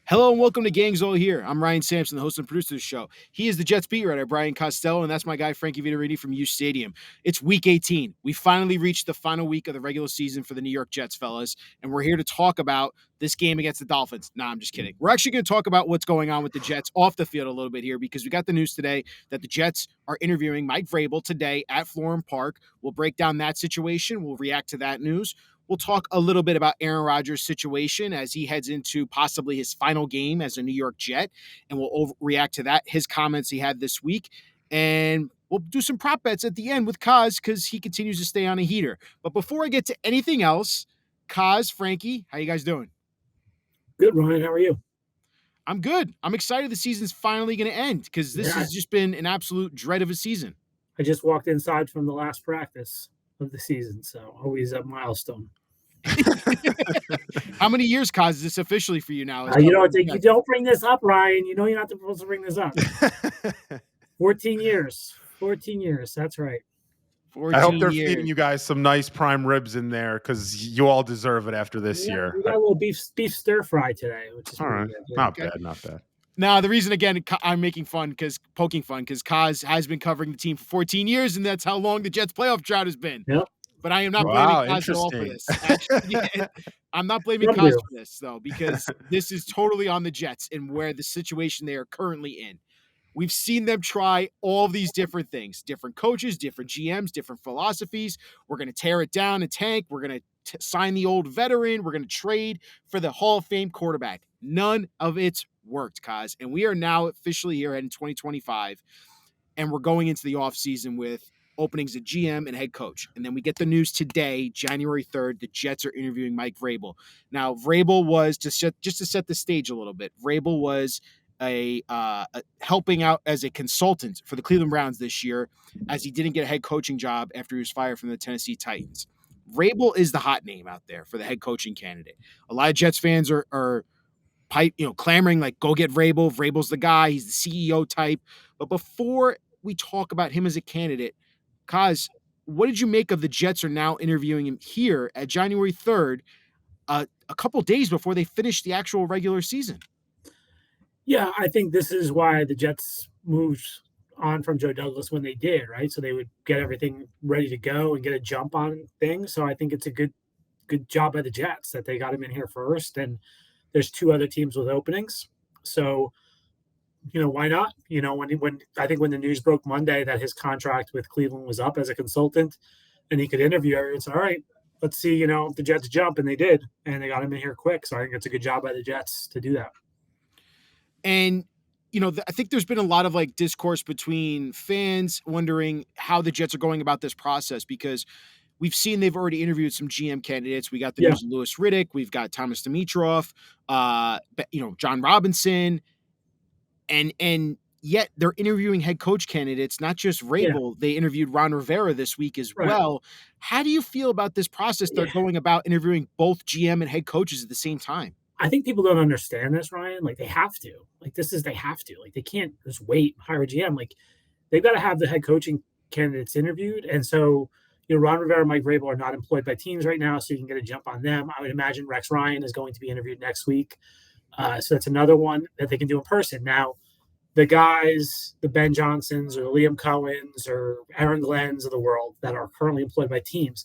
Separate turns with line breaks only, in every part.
Hello and welcome to Gangs All Here. I'm Ryan Sampson, the host and producer of the show. He is the Jets beat writer, Brian Costello, and that's my guy, Frankie Vitoriti from U Stadium. It's week 18. We finally reached the final week of the regular season for the New York Jets, fellas, and we're here to talk about this game against the Dolphins. Nah, I'm just kidding. We're actually going to talk about what's going on with the Jets off the field a little bit here because we got the news today that the Jets are interviewing Mike Vrabel today at Florham Park. We'll break down that situation. We'll react to that news. We'll talk a little bit about Aaron Rodgers' situation as he heads into possibly his final game as a New York Jet, and we'll react to that, his comments he had this week, and we'll do some prop bets at the end with Coz because he continues to stay on a heater. But before I get to anything else, Coz, Frankie, how you guys doing?
Good, Ryan. How are you?
I'm good. I'm excited the season's finally going to end because this has just been an absolute dread of a season.
I just walked inside from the last practice of the season, so always a milestone.
How many years, Coz, is this officially for you now?
You don't bring this up, Ryan. You know you're not supposed to bring this up. 14 years. 14 years. That's right.
I hope they're feeding you guys some nice prime ribs in there because you all deserve it after this year.
We got a little beef stir fry today, which is
all right. Good. Not bad.
Now, the reason, again, I'm poking fun because Coz has been covering the team for 14 years, and that's how long the Jets playoff drought has been.
Yep.
But I am not blaming Coz at all for this. Actually, I'm not blaming Coz for this, though, because this is totally on the Jets and where the situation they are currently in. We've seen them try all these different things, different coaches, different GMs, different philosophies. We're going to tear it down and tank. We're going to sign the old veteran. We're going to trade for the Hall of Fame quarterback. None of it's worked, Coz. And we are now officially here in 2025, and we're going into the offseason with openings at GM and head coach. And then we get the news today, January 3rd, the Jets are interviewing Mike Vrabel. Now, Vrabel was, just to set the stage a little bit, Vrabel was a helping out as a consultant for the Cleveland Browns this year as he didn't get a head coaching job after he was fired from the Tennessee Titans. Vrabel is the hot name out there for the head coaching candidate. A lot of Jets fans are clamoring like, go get Vrabel. Vrabel's the guy. He's the CEO type. But before we talk about him as a candidate, Coz, what did you make of the Jets are now interviewing him here at January 3rd, a couple days before they finish the actual regular season?
Yeah, I think this is why the Jets moved on from Joe Douglas when they did, right? So they would get everything ready to go and get a jump on things. So I think it's a good job by the Jets that they got him in here first. And there's two other teams with openings. So, why not? When I think when the news broke Monday that his contract with Cleveland was up as a consultant and he could interview her, it's all right. Let's see, if the Jets jump, and they did, and they got him in here quick. So I think it's a good job by the Jets to do that.
And, I think there's been a lot of discourse between fans wondering how the Jets are going about this process because we've seen they've already interviewed some GM candidates. We got the news of Louis Riddick. We've got Thomas Dimitroff, John Robinson, and yet they're interviewing head coach candidates, not just Vrabel. Yeah. They interviewed Ron Rivera this week as well. How do you feel about this process they're going about interviewing both GM and head coaches at the same time?
I think people don't understand this, Ryan. They have to. They have to. They can't just wait, hire a GM. They've got to have the head coaching candidates interviewed. And so, Ron Rivera and Mike Vrabel are not employed by teams right now, so you can get a jump on them. I would imagine Rex Ryan is going to be interviewed next week. So that's another one that they can do in person. Now, the guys, the Ben Johnsons or the Liam Cohens or Aaron Glenn's of the world that are currently employed by teams,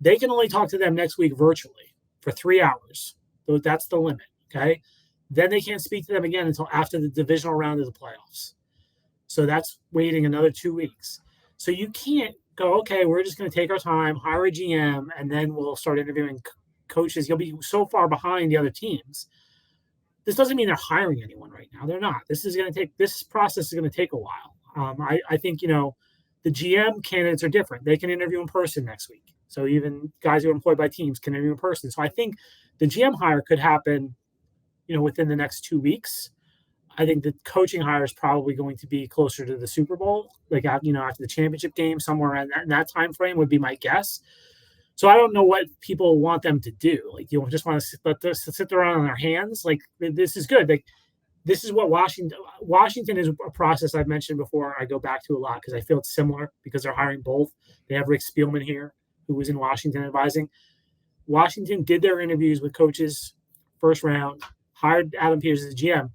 they can only talk to them next week virtually for 3 hours. So that's the limit, okay? Then they can't speak to them again until after the divisional round of the playoffs. So that's waiting another 2 weeks. So you can't go, okay, we're just going to take our time, hire a GM, and then we'll start interviewing coaches. You'll be so far behind the other teams. This doesn't mean they're hiring anyone right now. They're not. This process is going to take a while. I think, the GM candidates are different. They can interview in person next week. So even guys who are employed by teams can interview in person. So I think the GM hire could happen, within the next 2 weeks. I think the coaching hire is probably going to be closer to the Super Bowl, after the championship game, somewhere in that time frame would be my guess. So I don't know what people want them to do. You just want to let this sit around on their hands. This is good. This is what Washington is a process I've mentioned before. I go back to a lot because I feel it's similar because they're hiring both. They have Rick Spielman here, who was in Washington advising. Washington did their interviews with coaches first round. hired Adam Peters as the GM,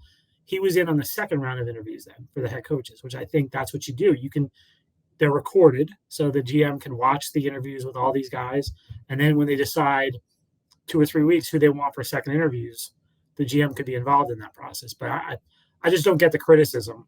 he was in on the second round of interviews then for the head coaches, which I think that's what you do. They're recorded, so the GM can watch the interviews with all these guys, and then when they decide 2 or 3 weeks who they want for second interviews, the GM could be involved in that process. But I just don't get the criticism,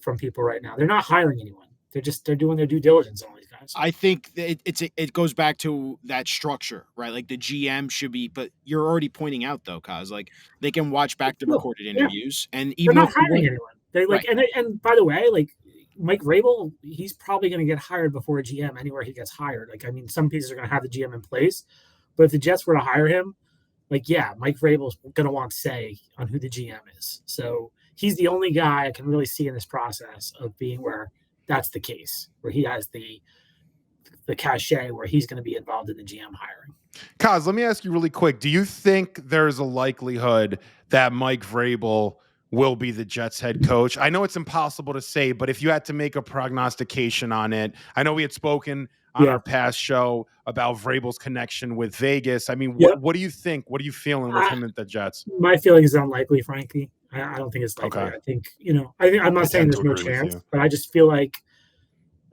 from people right now. They're not hiring anyone. They're doing their due diligence on these guys.
I think it goes back to that structure, right? Like the GM should be, but you're already pointing out though, Coz, like they can watch back the recorded interviews, and even
they're not hiring anyone. They and by the way, like Mike Vrabel, he's probably going to get hired before a GM anywhere he gets hired. Like, I mean, some pieces are going to have the GM in place, but if the Jets were to hire him, Mike Vrabel's going to want say on who the GM is. So he's the only guy I can really see in this process of being where that's the case, where he has the cachet where he's going to be involved in the GM hiring.
Coz, let me ask you really quick. Do you think there's a likelihood that Mike Vrabel will be the Jets head coach? I know it's impossible to say, but if you had to make a prognostication on it, I know we had spoken on our past show about Vrabel's connection with Vegas. I mean, what do you think? What are you feeling with him at the Jets?
My feeling is unlikely, Frankie. I don't think it's likely. Okay. I think, I'm not saying there's no chance, but I just feel like,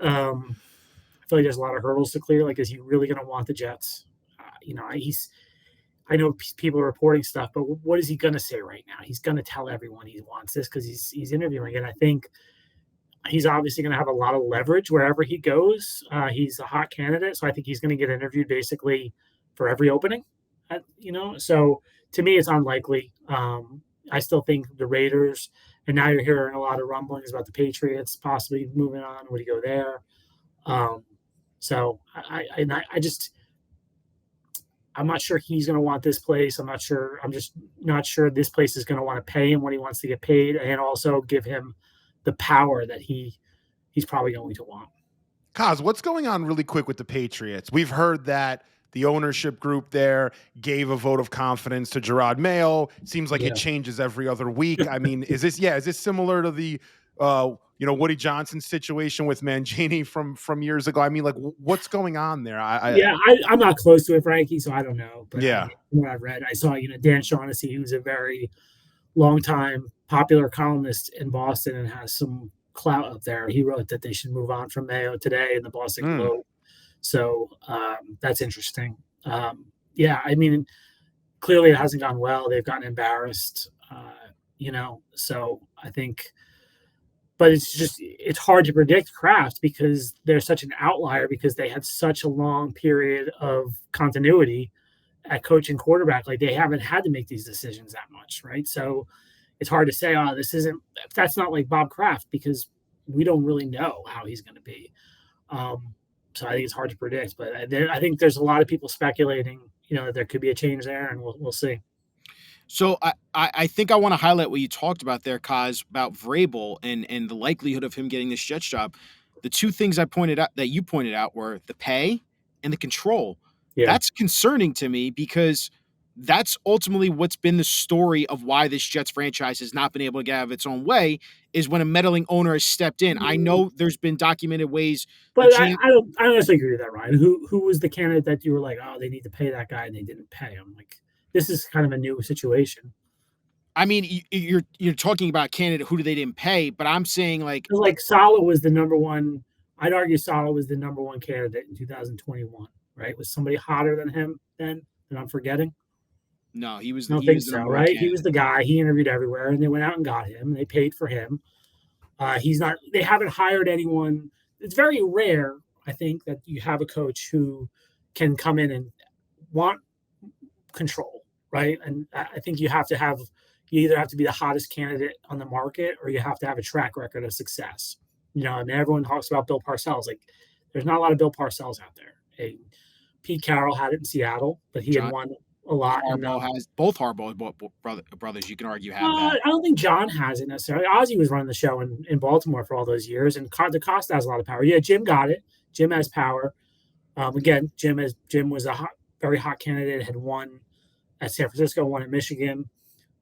there's a lot of hurdles to clear. Like, is he really going to want the Jets? I know people are reporting stuff, but what is he going to say right now? He's going to tell everyone he wants this because he's interviewing. And I think he's obviously going to have a lot of leverage wherever he goes. He's a hot candidate. So I think he's going to get interviewed basically for every opening, So to me, it's unlikely. I still think the Raiders, and now you're hearing a lot of rumblings about the Patriots possibly moving on. Would he go there? So I'm not sure he's going to want this place. I'm just not sure this place is going to want to pay him what he wants to get paid, and also give him the power that he's probably going to want.
Coz, what's going on really quick with the Patriots? We've heard that the ownership group there gave a vote of confidence to Gerard Mayo. It seems like it changes every other week. I mean, is this similar to the Woody Johnson situation with Mangini from years ago? I mean, like, what's going on there?
I'm not close to it, Frankie, so I don't know. But
from
what I've read, I saw, Dan Shaughnessy, who's a very long-time popular columnist in Boston and has some clout up there. He wrote that they should move on from Mayo today in the Boston Globe. So that's interesting. I mean, clearly it hasn't gone well. They've gotten embarrassed, so I think, but it's hard to predict Kraft because they're such an outlier because they had such a long period of continuity at coaching quarterback. Like, they haven't had to make these decisions that much, right? So it's hard to say, that's not like Bob Kraft, because we don't really know how he's going to be. So I think it's hard to predict, but I think there's a lot of people speculating, that there could be a change there, and we'll see.
So I think I want to highlight what you talked about there, Coz, about Vrabel and the likelihood of him getting this Jets job. The two things you pointed out were the pay and the control. Yeah. That's concerning to me because that's ultimately what's been the story of why this Jets franchise has not been able to get out of its own way, is when a meddling owner has stepped in. I know there's been documented ways.
But I don't necessarily agree with that, Ryan. Who was the candidate that you were like, they need to pay that guy, and they didn't pay him? Like, this is kind of a new situation.
I mean, you're talking about a candidate who they didn't pay, but I'm saying like
Saleh was the number one. I'd argue Saleh was the number one candidate in 2021, right? Was somebody hotter than him then that I'm forgetting?
No, he was.
I don't think so, right? Candidate. He was the guy. He interviewed everywhere, and they went out and got him. And they paid for him. He's not. They haven't hired anyone. It's very rare, I think, that you have a coach who can come in and want control, right? And I think you either have to be the hottest candidate on the market, or you have to have a track record of success. I mean, everyone talks about Bill Parcells. Like, there's not a lot of Bill Parcells out there. Pete Carroll had it in Seattle, but he had won a lot.
Harbaugh has both Harbaugh brothers. You can argue have that.
I don't think John has it necessarily. Ozzie was running the show in Baltimore for all those years, and DeCosta has a lot of power. Yeah, Jim got it. Jim has power. Again, Jim was a very hot candidate. Had won at San Francisco, won at Michigan.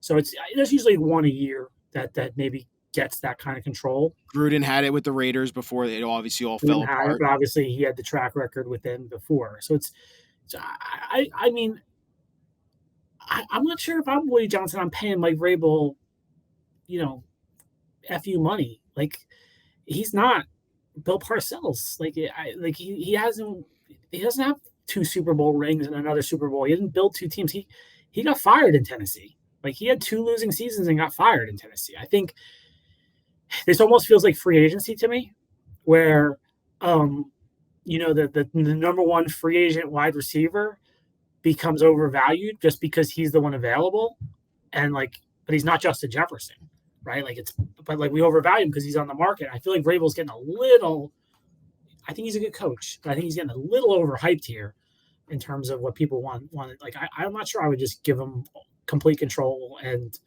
So there's usually one a year that maybe gets that kind of control.
Gruden had it with the Raiders before it obviously all fell apart.
But obviously, he had the track record with them before. So I mean, I'm not sure if I'm Woody Johnson. I'm paying Mike Vrabel, fu money. Like he's not Bill Parcells. He doesn't have 2 Super Bowl rings and another Super Bowl. He didn't build 2 teams. He got fired in Tennessee. Like he had 2 losing seasons and got fired in Tennessee. I think this almost feels like free agency to me, where the number 1 free agent wide receiver becomes overvalued just because he's the one available, and but he's not Justin Jefferson, right? We overvalue him because he's on the market. I feel like Vrabel's getting a little. I think he's a good coach, but I think he's getting a little overhyped here in terms of what people want. I'm not sure I would just give him complete control and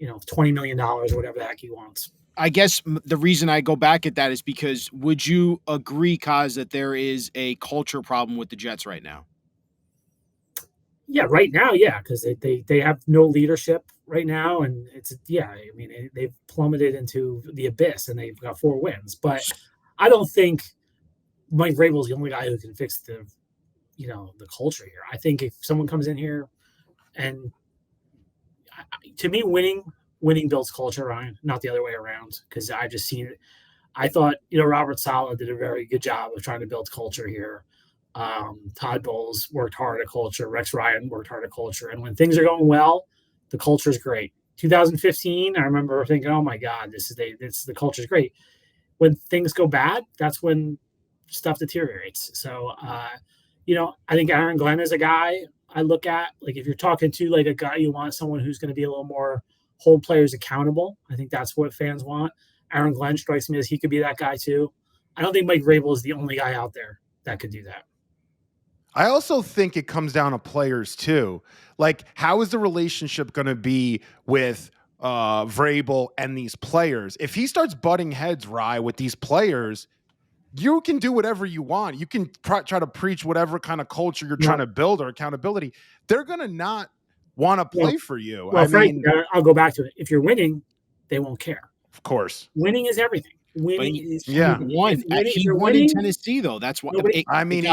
$20 million or whatever the heck he wants.
I guess the reason I go back at that is because would you agree, Coz, that there is a culture problem with the Jets right now?
Yeah, right now, yeah, because they have no leadership right now, and they've plummeted into the abyss, and they've got 4 wins. But I don't think Mike Vrabel is the only guy who can fix the culture here. I think if someone comes in here, and to me, winning builds culture, Ryan, not the other way around. Because I've just seen it. I thought Robert Saleh did a very good job of trying to build culture here. Todd Bowles worked hard at culture. Rex Ryan worked hard at culture. And when things are going well, the culture is great. 2015, I remember thinking, oh my God, the culture is great. When things go bad, that's when stuff deteriorates. So, I think Aaron Glenn is a guy I look at. Like if you're talking to a guy, you want someone who's going to be a little more hold players accountable. I think that's what fans want. Aaron Glenn strikes me as he could be that guy too. I don't think Mike Vrabel is the only guy out there that could do that.
I also think it comes down to players too. Like, how is the relationship going to be with Vrabel and these players? If he starts butting heads, Rye, with these players, you can do whatever you want. You can try to preach whatever kind of culture you're trying to build or accountability. They're going to not want to play for you.
Well, Frank, I'll go back to it. If you're winning, they won't care.
Of course.
Winning is everything.
He won in Tennessee, though. That's why.
He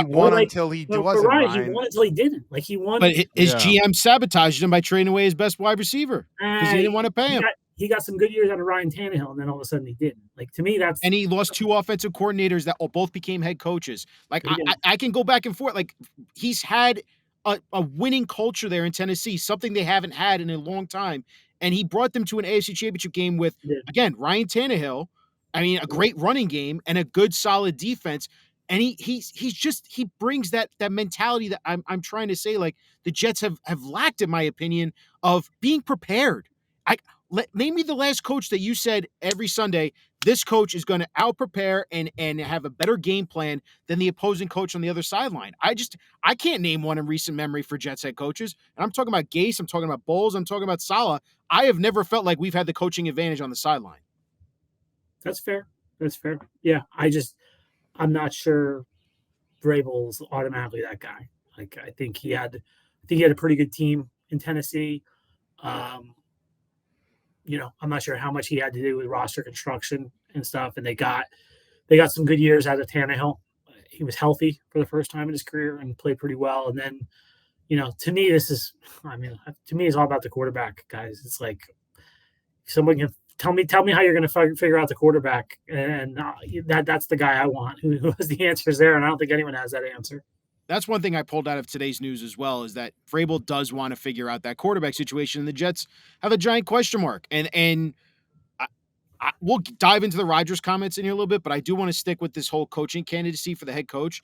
won until he wasn't.
Ryan, he won until he didn't. He won.
But his GM sabotaged him by trading away his best wide receiver because he didn't want to pay him.
He got some good years out of Ryan Tannehill, and then all of a sudden he didn't. To me, that's.
And he lost 2 offensive coordinators that both became head coaches. I can go back and forth. He's had a winning culture there in Tennessee, something they haven't had in a long time. And he brought them to an AFC Championship game with, again, Ryan Tannehill. I mean, a great running game and a good, solid defense. And he brings that mentality that I'm trying to say, the Jets have lacked, in my opinion, of being prepared. Name me the last coach that you said every Sunday, this coach is going to out-prepare and have a better game plan than the opposing coach on the other sideline. I can't name one in recent memory for Jets head coaches. And I'm talking about Gase, I'm talking about Bowles, I'm talking about Saleh. I have never felt like we've had the coaching advantage on the sideline.
That's fair. Yeah, I'm not sure Vrabel's automatically that guy. I think he had a pretty good team in Tennessee. I'm not sure how much he had to do with roster construction and stuff. And they got some good years out of Tannehill. He was healthy for the first time in his career and played pretty well. And then, to me, it's all about the quarterback, guys. It's like someone can tell me how you're going to figure out the quarterback. And that's the guy I want who has the answers there. And I don't think anyone has that answer.
That's one thing I pulled out of today's news as well, is that Vrabel does want to figure out that quarterback situation. And the Jets have a giant question mark. And we'll dive into the Rodgers comments in here a little bit, but I do want to stick with this whole coaching candidacy for the head coach.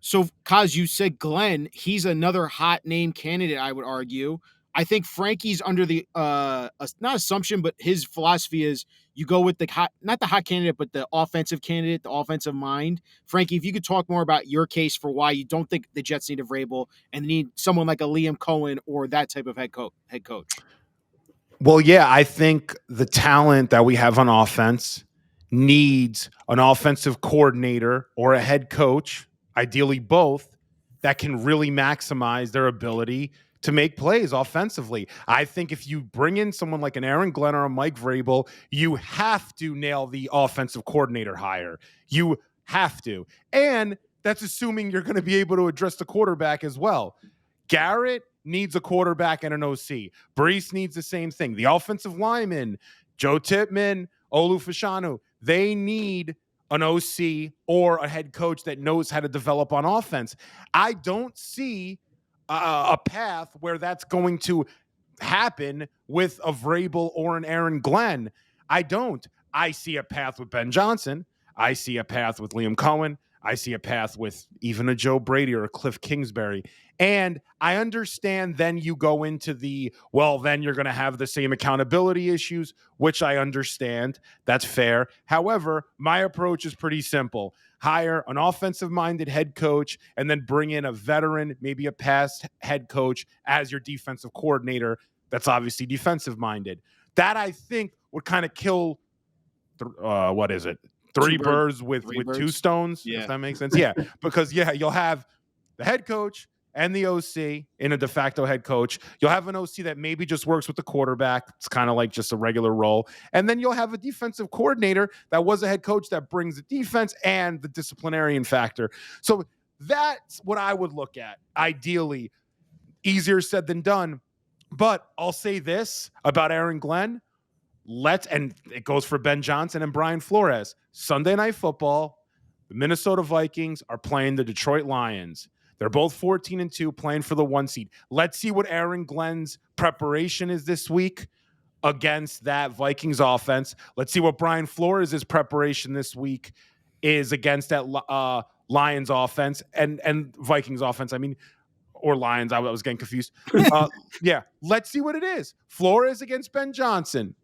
So, Coz, you said Glenn. He's another hot name candidate, I would argue. I think Frankie's under the not assumption, but his philosophy is you go with not the hot candidate, but the offensive candidate, the offensive mind. Frankie, if you could talk more about your case for why you don't think the Jets need a Vrabel and need someone like a Liam Cohen or that type of head coach.
Well, yeah, I think the talent that we have on offense needs an offensive coordinator or a head coach, ideally both, that can really maximize their ability to make plays offensively. I think if you bring in someone like an Aaron Glenn or a Mike Vrabel, you have to nail the offensive coordinator hire. You have to. And that's assuming you're going to be able to address the quarterback as well. Garrett needs a quarterback and an OC. Brees needs the same thing. The offensive lineman, Joe Tippmann, Olu Fashanu, they need an OC or a head coach that knows how to develop on offense. I don't see a path where that's going to happen with a Vrabel or an Aaron Glenn. I don't. I see a path with Ben Johnson. I see a path with Liam Cohen. I see a path with even a Joe Brady or a Cliff Kingsbury. And I understand then you go into then you're going to have the same accountability issues, which I understand. That's fair. However, my approach is pretty simple. Hire an offensive-minded head coach and then bring in a veteran, maybe a past head coach as your defensive coordinator that's obviously defensive-minded. That, I think, would kind of kill, three birds with two stones, if that makes sense. Yeah, because, you'll have the head coach and the OC in a de facto head coach. You'll have an OC that maybe just works with the quarterback. It's kind of like just a regular role. And then you'll have a defensive coordinator that was a head coach that brings the defense and the disciplinarian factor. So that's what I would look at. Ideally, easier said than done. But I'll say this about Aaron Glenn. And it goes for Ben Johnson and Brian Flores. Sunday Night Football, the Minnesota Vikings are playing the Detroit Lions. They're both 14-2, playing for the 1 seed. Let's see what Aaron Glenn's preparation is this week against that Vikings offense. Let's see what Brian Flores' preparation this week is against that Lions offense and Vikings offense. I mean, or Lions. I was getting confused. Let's see what it is. Flores against Ben Johnson.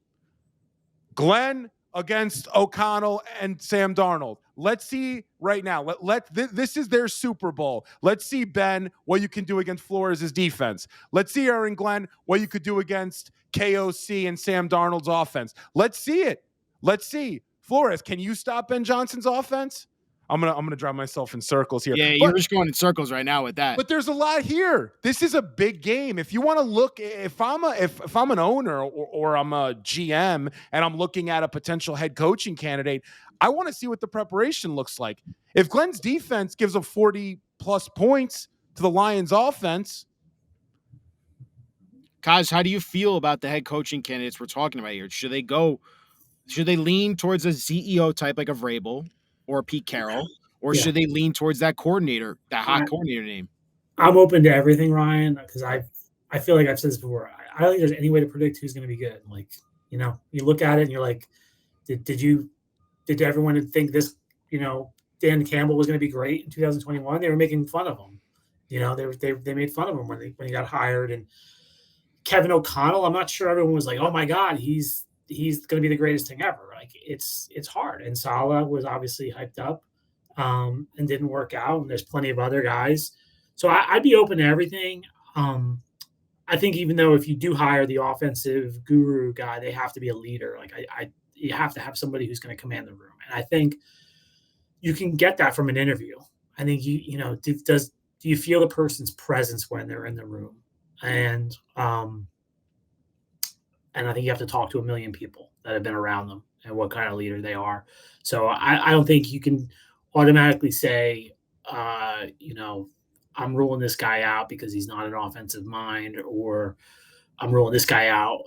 Glenn against O'Connell and Sam Darnold. Let's see right now. This is their Super Bowl. Let's see, Ben, what you can do against Flores' defense. Let's see, Aaron Glenn, what you could do against KOC and Sam Darnold's offense. Let's see it. Let's see. Flores, can you stop Ben Johnson's offense? I'm gonna drive myself in circles here.
Yeah, you're just going in circles right now with that.
But there's a lot here. This is a big game. If you want to look, if I'm an owner or I'm a GM and I'm looking at a potential head coaching candidate, I want to see what the preparation looks like. If Glenn's defense gives up 40+ points to the Lions offense.
Coz, how do you feel about the head coaching candidates we're talking about here? Should they lean towards a CEO type like a Vrabel or Pete Carroll, or should they lean towards that coordinator, that hot coordinator name?
I'm open to everything, Ryan, because I feel like I've said this before. I don't think there's any way to predict who's going to be good. Like, you look at it and you're like, did everyone think this, Dan Campbell was going to be great in 2021? They were making fun of him. They made fun of him when he got hired. And Kevin O'Connell, I'm not sure everyone was like, oh my God, he's going to be the greatest thing ever. Like it's hard. And Saleh was obviously hyped up and didn't work out. And there's plenty of other guys. So I'd be open to everything. I think even though if you do hire the offensive guru guy, they have to be a leader. Like you have to have somebody who's going to command the room. And I think you can get that from an interview. I think do you feel the person's presence when they're in the room? And I think you have to talk to a million people that have been around them and what kind of leader they are. So I don't think you can automatically say, I'm ruling this guy out because he's not an offensive mind, or I'm ruling this guy out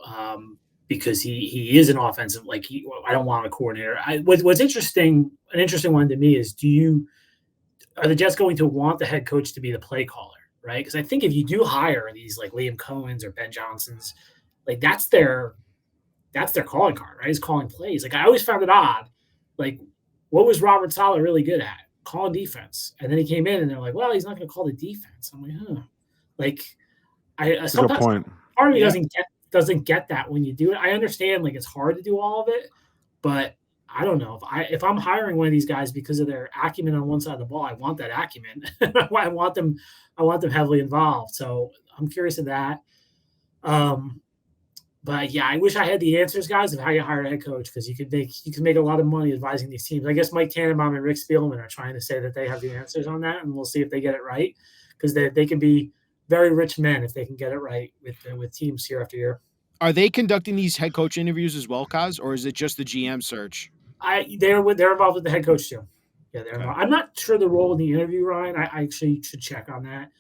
because he is an offensive. Like I don't want a coordinator. What's interesting, an interesting one to me is, are the Jets going to want the head coach to be the play caller, right? Because I think if you do hire these like Liam Cohen's or Ben Johnson's, like that's their calling card, right? Is calling plays. Like I always found it odd. Like what was Robert Saleh really good at? Calling defense. And then he came in and they're like, well, he's not going to call the defense. I'm like, huh. Like I sometimes part of me doesn't get that when you do it. I understand like it's hard to do all of it, but I don't know if I'm hiring one of these guys because of their acumen on one side of the ball, I want that acumen. I want them heavily involved. So I'm curious of that. But yeah, I wish I had the answers, guys, of how you hire a head coach, because you can make a lot of money advising these teams. I guess Mike Tannenbaum and Rick Spielman are trying to say that they have the answers on that, and we'll see if they get it right, because they can be very rich men if they can get it right with teams year after year.
Are they conducting these head coach interviews as well, Coz, or is it just the GM search?
They're involved with the head coach too. Yeah, they're involved. I'm not sure the role in the interview, Ryan. I actually should check on that.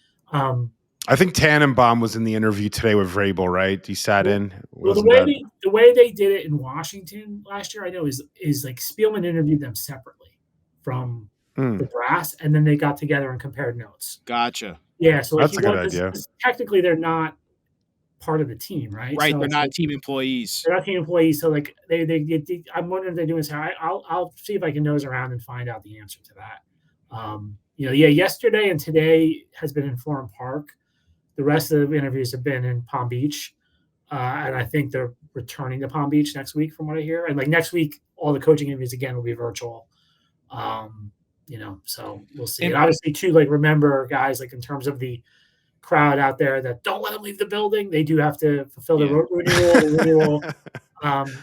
I think Tannenbaum was in the interview today with Vrabel, right? He sat in.
Well, the way they did it in Washington last year, I know is like Spielman interviewed them separately from the brass, and then they got together and compared notes.
Gotcha.
Yeah, so like
that's a good idea.
Technically, they're not part of the team, right?
Right,
so
they're not team employees.
They're not team employees, so like they I'm wondering if they're doing so. I'll see if I can nose around and find out the answer to that. Yesterday and today has been in Florham Park. The rest of the interviews have been in Palm Beach, and I think they're returning to Palm Beach next week, from what I hear. And like next week, all the coaching interviews again will be virtual. So we'll see. And obviously, too, like remember, guys, like in terms of the crowd out there that don't let them leave the building, they do have to fulfill the Rooney Rule.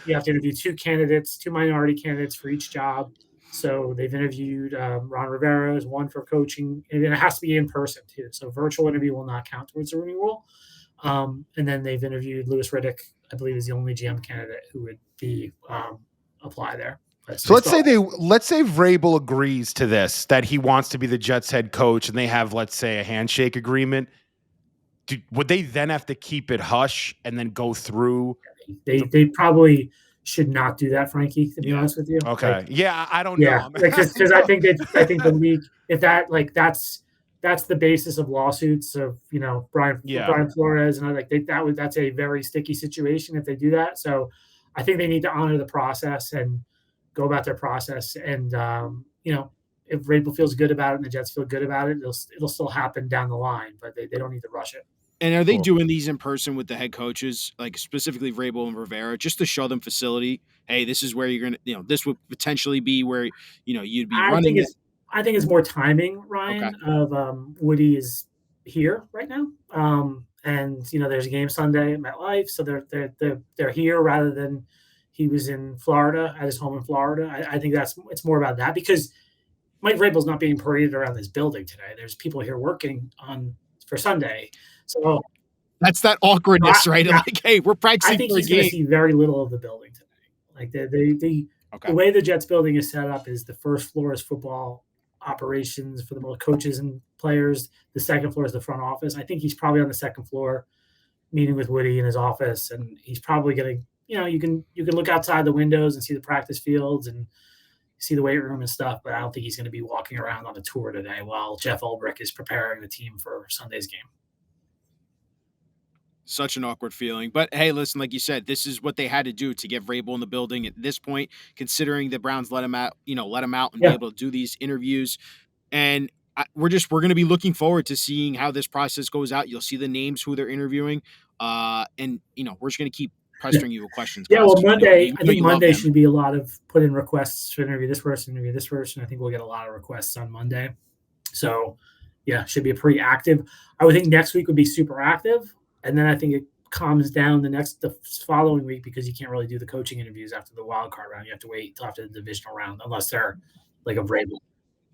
You have to interview two minority candidates for each job. So they've interviewed Ron Rivera as one for coaching, and it has to be in person too. So virtual interview will not count towards the Rooney Rule. And then they've interviewed Louis Riddick, I believe, is the only GM candidate who would be apply there.
So let's say Vrabel agrees to this, that he wants to be the Jets head coach, and they have, let's say, a handshake agreement. Would they then have to keep it hush and then go through?
They probably should not do that, Frankie, to be honest with you.
Okay. I don't know.
Because I think the league, if that's the basis of lawsuits of Brian Flores, and I think that's a very sticky situation if they do that. So I think they need to honor the process and go about their process. And if Vrabel feels good about it and the Jets feel good about it, it'll still happen down the line, but they don't need to rush it.
And are they doing these in person with the head coaches, like specifically Vrabel and Rivera, just to show them facility? Hey, this is where you're going to, this would potentially be where, you'd be running.
I think it's more timing, Ryan, of Woody is here right now. And there's a game Sunday at MetLife. So they're here rather than he was in Florida, at his home in Florida. I think it's more about that, because Mike Vrabel's not being paraded around this building today. There's people here working for Sunday. So
that's that awkwardness, right? Like, hey, we're practicing.
I think he's going to see very little of the building today. Like the way the Jets building is set up is the first floor is football operations for the most coaches and players. The second floor is the front office. I think he's probably on the second floor meeting with Woody in his office, and he's probably going to, you can look outside the windows and see the practice fields and see the weight room and stuff, but I don't think he's going to be walking around on a tour today while Jeff Ulbrich is preparing the team for Sunday's game.
Such an awkward feeling. But hey, listen, like you said, this is what they had to do to get Vrabel in the building at this point, considering the Browns let him out and be able to do these interviews. And we're going to be looking forward to seeing how this process goes out. You'll see the names, who they're interviewing. And we're just going to keep pestering you with questions.
Yeah, well, Monday, I think Monday should be a lot of put in requests to interview this person. I think we'll get a lot of requests on Monday. So, should be a pretty active. I would think next week would be super active. And then I think it calms down the following week, because you can't really do the coaching interviews after the wild card round. You have to wait until after the divisional round, unless they're like a Vrabel.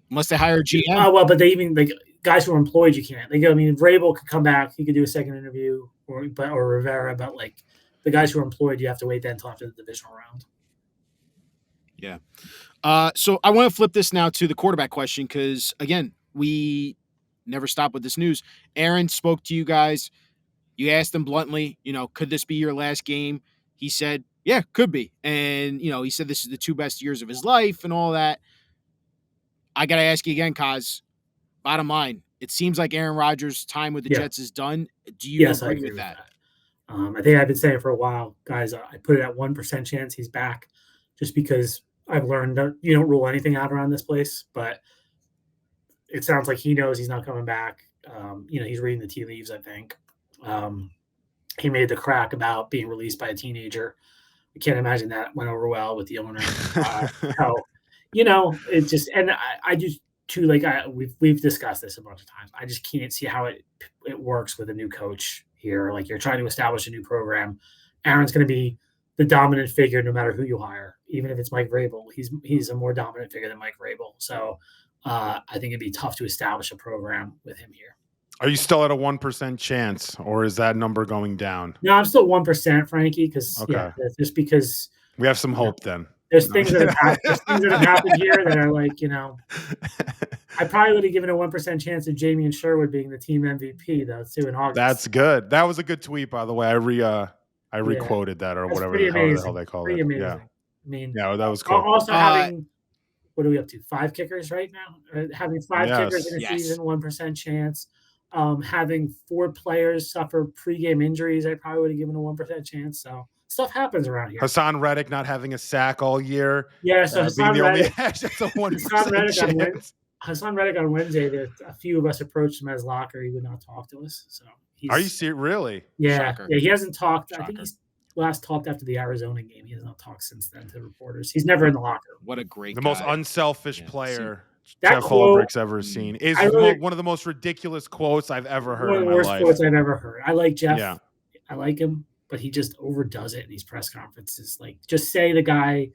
Unless they hire a GM.
But they even, like, guys who are employed, you can't. Vrabel could come back. He could do a second interview, or Rivera, but like the guys who are employed, you have to wait then until after the divisional round.
Yeah. So I want to flip this now to the quarterback question, because, again, we never stop with this news. Aaron spoke to you guys. You asked him bluntly, could this be your last game? He said, yeah, could be. And, he said this is the 2 best years of his life and all that. I got to ask you again, Coz, bottom line, it seems like Aaron Rodgers' time with the Jets is done. Do you agree with that?
I think I've been saying for a while, guys, I put it at 1% chance he's back, just because I've learned that you don't rule anything out around this place, but it sounds like he knows he's not coming back. He's reading the tea leaves, I think. He made the crack about being released by a teenager. I can't imagine that went over well with the owner. It's just, and I just too, like we've discussed this a bunch of times. I just can't see how it works with a new coach here. Like, you're trying to establish a new program. Aaron's going to be the dominant figure no matter who you hire, even if it's Mike Vrabel. He's a more dominant figure than Mike Vrabel. So I think it'd be tough to establish a program with him here.
Are you still at a 1% chance, or is that number going down?
No, I'm still 1%, Frankie, because just because
we have some hope then.
There's things that have happened here that are like, I probably would have given a 1% chance of Jamie Sherwood being the team MVP though too in August.
That's good. That was a good tweet, by the way. I requoted that or whatever the hell they call it.
Amazing.
Yeah.
I mean,
yeah, that was cool.
Also having, what are we up to? 5 kickers right now? Having 5 kickers in a season, 1% chance. Having 4 players suffer pregame injuries, I probably would have given a 1% chance. So stuff happens around here.
Hassan Reddick not having a sack all year.
Yeah, so Hassan Reddick,
that's a 1% chance.
Hassan Reddick on Wednesday, a few of us approached him at his locker. He would not talk to us. So
are you serious? Really?
Yeah. Shocker. Yeah, he hasn't talked. Shocker. I think he's last talked after the Arizona game. He has not talked since then to reporters. He's never in the locker room.
What a great
the
guy.
most unselfish player Jeff Ulbricht's ever seen. Is one of the most ridiculous quotes I've ever heard in my life. One of the worst quotes
I've ever heard. I like Jeff. Yeah. I like him, but he just overdoes it in these press conferences. Like, just say the guy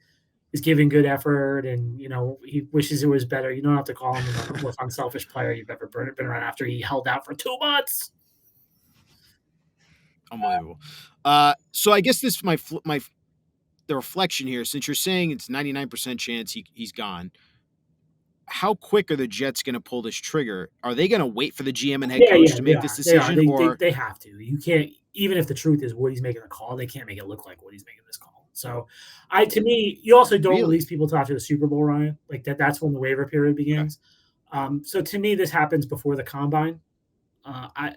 is giving good effort and, he wishes it was better. You don't have to call him the most unselfish player you've ever been around after he held out for 2 months.
Unbelievable. So I guess this is the reflection here, since you're saying it's 99% chance he's gone. How quick are the Jets going to pull this trigger? Are they going to wait for the GM and head coach to make this decision?
They have to. You can't, even if the truth is Woody's making the call, they can't make it look like Woody's making this call. So, to me, you also don't release people till after the Super Bowl, Ryan. Like that's when the waiver period begins. Okay. So to me, this happens before the combine. I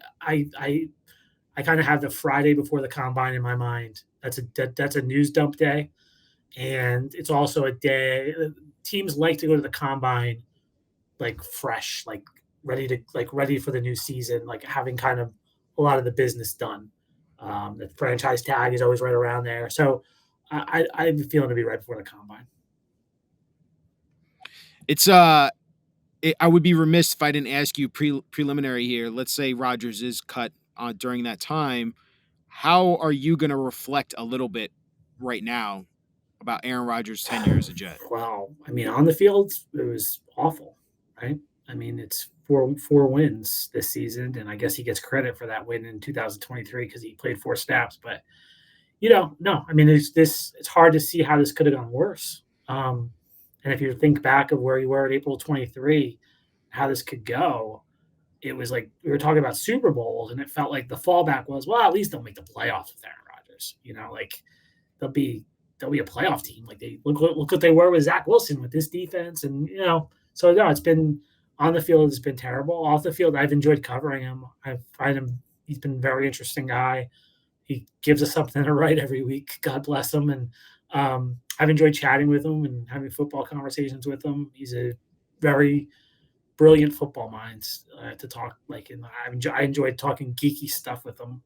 kind of have the Friday before the combine in my mind. That's a news dump day, and it's also a day teams like to go to the combine like fresh, like ready for the new season, like having kind of a lot of the business done. The franchise tag is always right around there, so I have a feeling to be right before the combine.
It's I would be remiss if I didn't ask you preliminary here. Let's say Rodgers is cut during that time. How are you going to reflect a little bit right now about Aaron Rodgers' tenure as a Jet?
Well, I mean, on the field, it was awful, right? I meit's 4 wins this season, and I guess he gets credit for that win in 2023 because he played 4 snaps. But, no, I mean, it's hard to see how this could have gone worse. And if you think back of where you were at April 23, how this could go, it was like we were talking about Super Bowls, and it felt like the fallback was, well, at least they'll make the playoffs with Aaron Rodgers. Like they'll be a playoff team. Like they look what they were with Zach Wilson with this defense, and so no, it's been on the field. It's been terrible. Off the field, I've enjoyed covering him. I find him. He's been a very interesting guy. He gives us something to write every week. God bless him. And I've enjoyed chatting with him and having football conversations with him. He's a very brilliant football minds to talk like, and I enjoyed talking geeky stuff with him,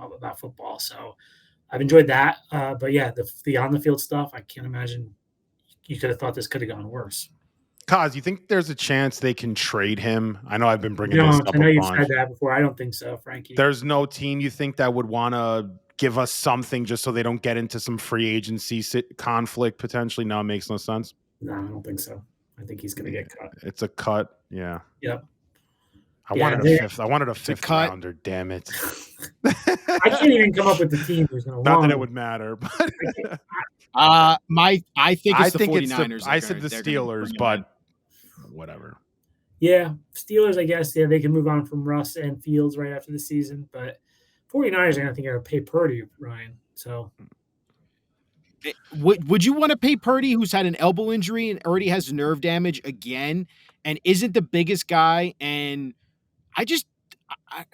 about football. So I've enjoyed that. But yeah, the on the field stuff, I can't imagine you could have thought this could have gone worse.
Coz, you think there's a chance they can trade him? I know I've been bringing this up.
I know you've said that before. I don't think so, Frankie.
There's no team you think that would want to give us something just so they don't get into some free agency conflict potentially? No, it makes no sense.
No, I don't think so. I think he's going to get cut.
It's a cut. Yeah.
Yep.
I wanted a fifth rounder. Damn it.
I can't even come up with the team who's going to.
Not that it would matter, but
I think it's the 49ers.
I said the Steelers, but whatever.
Yeah, Steelers. I guess they can move on from Russ and Fields right after the season, but 49ers, I don't think are going to pay Purdy, Ryan. So.
Would you want to pay Purdy, who's had an elbow injury and already has nerve damage again, and isn't the biggest guy? And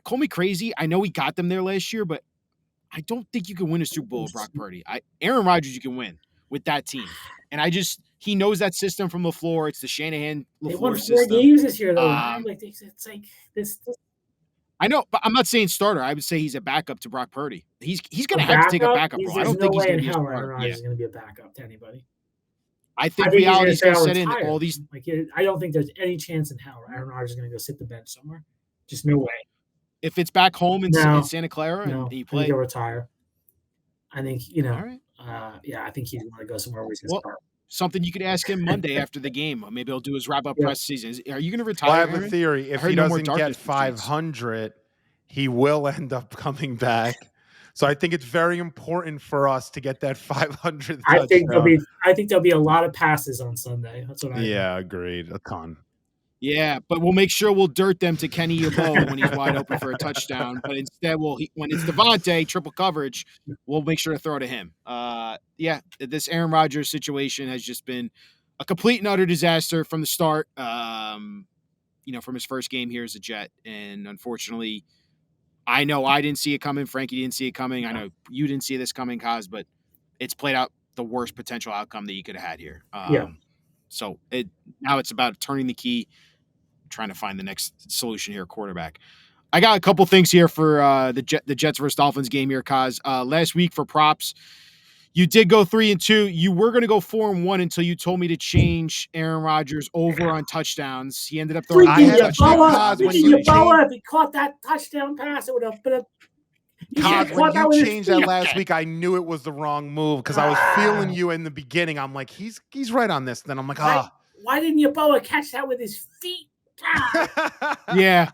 call me crazy. I know he got them there last year, but I don't think you can win a Super Bowl with Brock Purdy. Aaron Rodgers, you can win with that team, and he knows that system from LaFleur. It's the Shanahan LaFleur system.
They won 4 games this year, though. It's like this.
I know, but I'm not saying starter. I would say he's a backup to Brock Purdy. He's going to have to take a backup role. I don't think he's going to be a starter.
Aaron Rodgers is going to be a backup to anybody.
I think reality's going to set in all these.
I don't think there's any chance in hell Aaron Rodgers is going to go sit the bench somewhere. Just no way.
If it's back home in Santa Clara and he plays,
he'll retire. I think
All right.
I think he's going to go somewhere where he's going to start.
Something you could ask him Monday after the game. Maybe he'll do his wrap-up press season. Are you going to retire?
I have a theory. If he doesn't get 500, he will end up coming back So I think it's very important for us to get that 500th
I think
touchdown.
there'll be a lot of passes on Sunday. That's what I think.
Yeah, agreed. A ton.
Yeah, but we'll make sure we'll dirt them to Kenny Yeboah when he's wide open for a touchdown. But instead, when it's Devontae, triple coverage, we'll make sure to throw to him. Yeah, this Aaron Rodgers situation has just been a complete and utter disaster from the start. From his first game here as a Jet. And unfortunately, I know I didn't see it coming. Frankie didn't see it coming. I know you didn't see this coming, Coz, but it's played out the worst potential outcome that you could have had here. So now it's about turning the key, trying to find the next solution here, quarterback. I got a couple things here for the Jets versus Dolphins game here, Coz. Last week for props, you did go 3-2. You were going to go 4-1 until you told me to change Aaron Rodgers over on touchdowns. He ended up throwing
Freaking Yeboah, if he caught that touchdown pass, it would have been a
Coz, when you changed that last week, I knew it was the wrong move because I was feeling you in the beginning. I'm like, he's right on this. Then I'm like,
why didn't Yeboah catch that with his feet?
Yeah.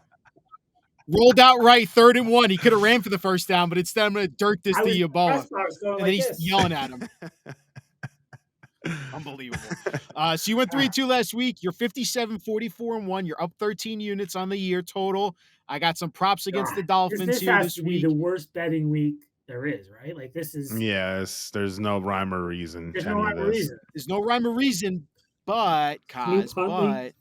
Rolled out right, 3rd and 1. He could have ran for the first down, but instead I'm going to dirt this to Yeboah. And then he's yelling at him. Unbelievable. So you went 3-2 last week. You're 57-44-1. You're up 13 units on the year total. I got some props against the Dolphins here this week.
The worst betting week there is, right? Like this is.
Yes, there's no rhyme or reason.
There's no rhyme or reason.
There's no rhyme or reason, but Coz, Snoop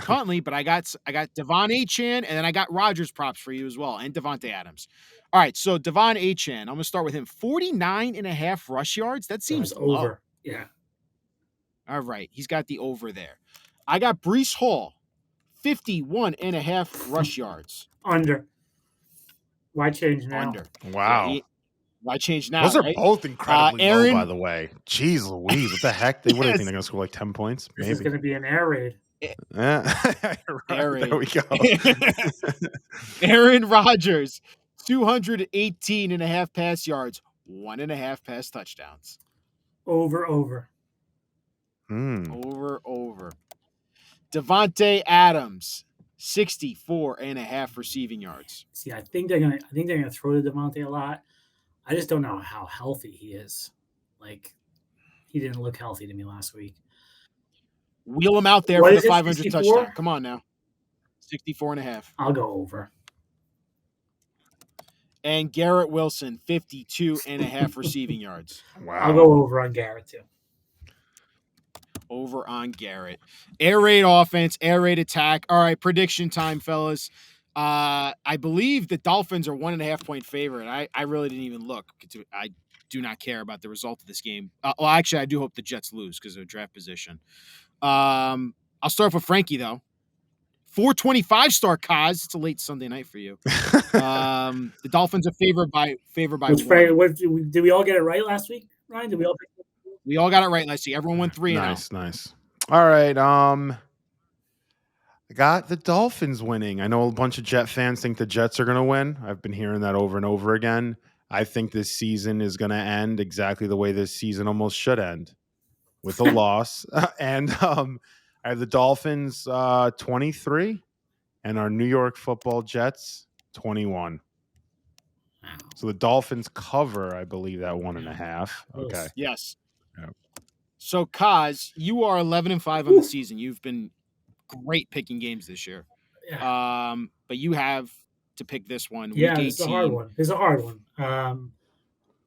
Huntley, but I got Devon Achane, and then I got Rodgers props for you as well, and Devontae Adams. All right, so Devon Achane, I'm going to start with him. 49.5 rush yards. That seems low.
Over. Yeah.
All right, he's got the over there. I got Breece Hall, 51.5 rush yards.
Under. Why change now?
Under.
Wow.
Why change now?
Those are both incredibly low, by the way. Jeez Louise, what the heck? What do you think? They're going to score like 10 points? Maybe.
This is going to be an air raid.
Right. There we go.
Aaron Rodgers, 218.5 pass yards, 1.5 pass touchdowns.
Over.
Over. Devontae Adams, 64.5 receiving yards.
See, I think they're gonna throw to Devontae a lot. I just don't know how healthy he is. Like, he didn't look healthy to me last week.
Wheel him out there for the 500 touchdown. Come on now. 64.5.
I'll go over.
And Garrett Wilson, 52.5 receiving yards.
Wow.
I'll go over on Garrett too.
Over on Garrett. Air raid offense, air raid attack. All right, prediction time, fellas. I believe the Dolphins are 1.5 point favorite. I really didn't even look. I do not care about the result of this game. Well, actually, I do hope the Jets lose because of their draft position. I'll start with Frankie though. 425 start, Coz. It's a late Sunday night for you. The Dolphins are favored by one.
Did we all get it right last week, Ryan? Did we all?
We all got it right last week. Everyone went 3-0.
Nice. All right. I got the Dolphins winning. I know a bunch of Jet fans think the Jets are going to win. I've been hearing that over and over again. I think this season is going to end exactly the way this season almost should end, with a loss. And I have the Dolphins 23 and our New York Football Jets 21. So the Dolphins cover, I believe, that 1.5. Okay.
Yes.
Yep.
So, Coz, you are 11-5 on the season. You've been great picking games this year.
Yeah.
But you have to pick this one.
Yeah, it's a hard one. I'm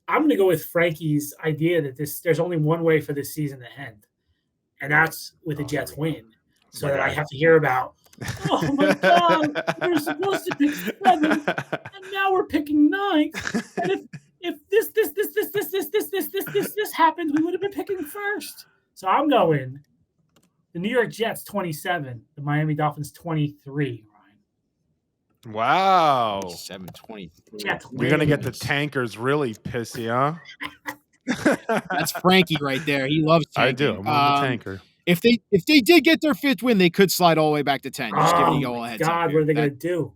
going to go with Frankie's idea that there's only one way for this season to end, and that's with the Jets win. So that I have to hear about, oh my God, we're supposed to pick 7, and now we're picking 9. And if this happened, we would have been picking first. So I'm going the New York Jets 27, the Miami Dolphins 23. Ryan.
Wow.
7-23.
You're gonna get the tankers really pissy, huh?
That's Frankie right there. He loves tanking.
I do. I'm on the tanker.
If they did get their 5th win, they could slide all the way back to 10. Just giving you all a heads up.
God, what are they going to do?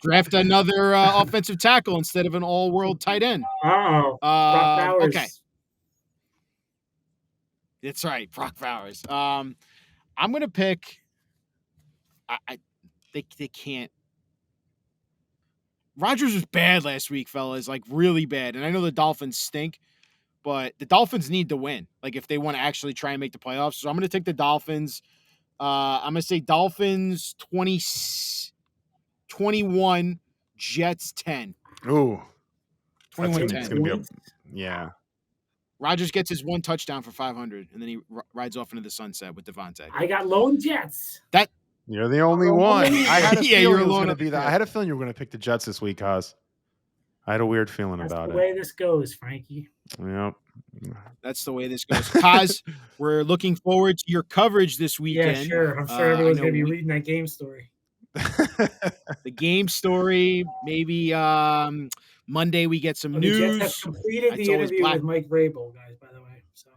Draft another offensive tackle instead of an all-world tight end.
Brock Bowers.
Okay. That's right, Brock Bowers. I'm going to pick. They can't. Rodgers was bad last week, fellas, like really bad. And I know the Dolphins stink, but the Dolphins need to win, like if they want to actually try and make the playoffs. So I'm going to take the Dolphins. I'm going to say Dolphins 21, Jets 10.
Ooh.
21-10.
It's going to be yeah.
Rodgers gets his one touchdown for 500, and then he rides off into the sunset with Devontae.
I got lone Jets.
You're the only one. I had a feeling
you're
it was
alone
going to
up
be that.
there.
I had a feeling you were going to pick the Jets this week, Coz. I had a weird feeling
That's
about
the
it.
way this goes, Frankie.
Yep.
That's the way this goes. Coz, we're looking forward to your coverage this weekend.
Yeah, sure. I'm sure everyone's going to be reading that game story.
The game story, maybe Monday we get some news.
The Jets have completed the interview with Mike Vrabel, guys, by the way. So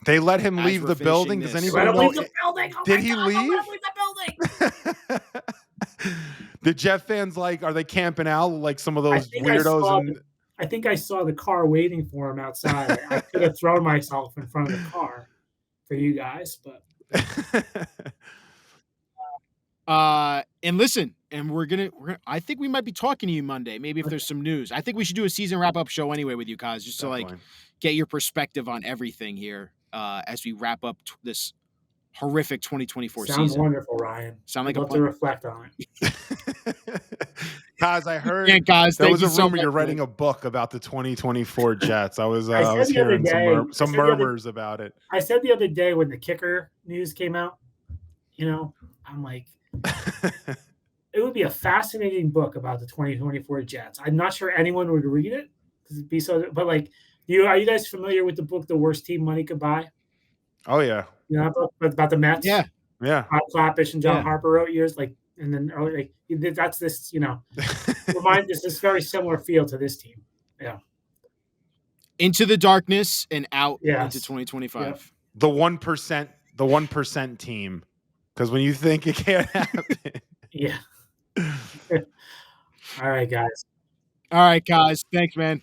they let him leave the building. Does anybody know? Did he leave? The Jet fans are they camping out like some of those weirdos?
I think I saw the car waiting for him outside. I could have thrown myself in front of the car for you guys, but.
And listen, and we're gonna I think we might be talking to you Monday, maybe if there's some news. I think we should do a season wrap-up show anyway with you guys, just to get your perspective on everything here as we wrap up this horrific 2024 season.
Sounds wonderful, Ryan.
Sound like
I'd love to reflect on it.
Guys, I heard
guys,
there was a rumor you're writing a book about the 2024 Jets. I was hearing some murmurs about it.
I said the other day when the kicker news came out, I'm like, it would be a fascinating book about the 2024 Jets. I'm not sure anyone would read it because it'd be so. But are you guys familiar with the book, The Worst Team Money Could Buy?
Oh yeah.
About the Mets.
Yeah.
Bob Clappish and John Harper wrote years and then early. That's this. This is very similar feel to this team. Yeah.
Into the darkness and out into 2025.
Yep. The 1% team. Because when you think it can't happen.
Yeah. All right, guys.
All right, guys. Thanks, man.